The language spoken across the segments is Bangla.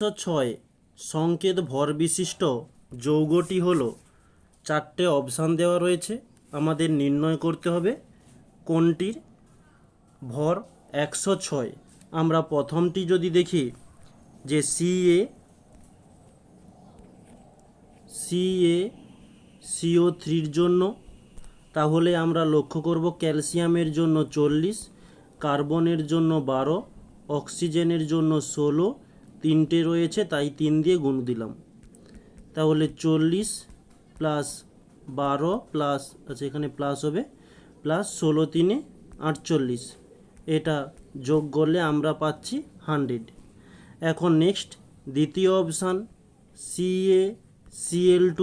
6 সংকেত ভর বিশিষ্ট যৌগটি হলো, চারটে অপশান দেওয়া রয়েছে, আমাদের নির্ণয় করতে হবে কোনটির ভর 106। আমরা প্রথমটি যদি দেখি যে CO3-র জন্য, তাহলে আমরা লক্ষ্য করব ক্যালসিয়ামের জন্য 40, কার্বনের জন্য 12, অক্সিজেনের জন্য 16, তিনটে রয়েছে তাই 3 দিয়ে গুণ দিলাম। তাহলে 40 প্লাস 12 প্লাস এখানে প্লাস হবে, প্লাস 16 3 48, এটা যোগ করলে আমরা পাচ্ছি 100। এখন নেক্সট দ্বিতীয় অপশান CaCl2,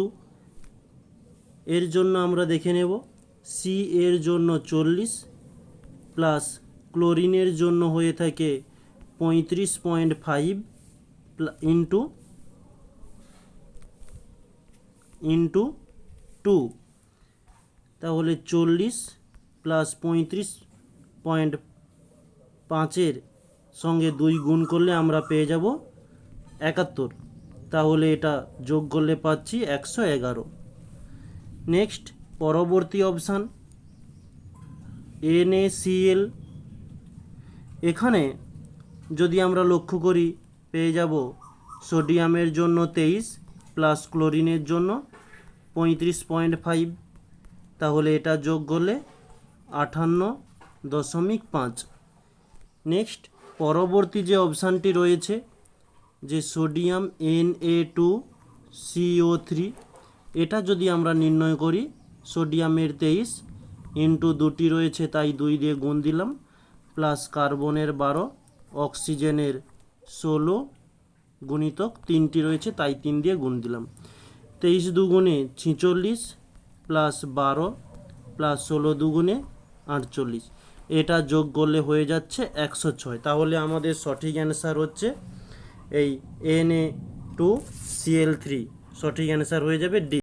এর জন্য আমরা দেখে নেব সি এর জন্য 40 প্লাস ক্লোরিনের জন্য হয়ে থাকে 35.5 ইন্টু 2, তাহলে 40 প্লাস 35.5-এর সঙ্গে 2 গুণ করলে আমরা পেয়ে যাব 71, তাহলে এটা যোগ করলে পাচ্ছি 111। নেক্সট পরবর্তী অপশান NaCl, এখানে যদি আমরা লক্ষ্য করি পেয়ে যাব সোডিয়ামের জন্য 23 প্লাস ক্লোরিনের জন্য 35.5, তাহলে এটা যোগ করলে 58.5। নেক্সট পরবর্তী যে অপশানটি রয়েছে যে সোডিয়াম Na2CO3, এটা যদি আমরা নির্ণয় করি সোডিয়ামের 23 ইন্টু 2টি রয়েছে তাই 2 দিয়ে গুণ দিলাম, প্লাস কার্বনের 12, অক্সিজেনের 16 গুণিতক 3টি রয়েছে তাই 3 দিয়ে গুণ দিলাম। 23 দুগুণে 46 প্লাস 12 প্লাস 16 দুগুণে 48, এটা যোগ করলে হয়ে যাচ্ছে 106। তাহলে আমাদের সঠিক অ্যান্সার হচ্ছে এই Na2Cl3, সঠিক অ্যান্সার হয়ে যাবে ডি।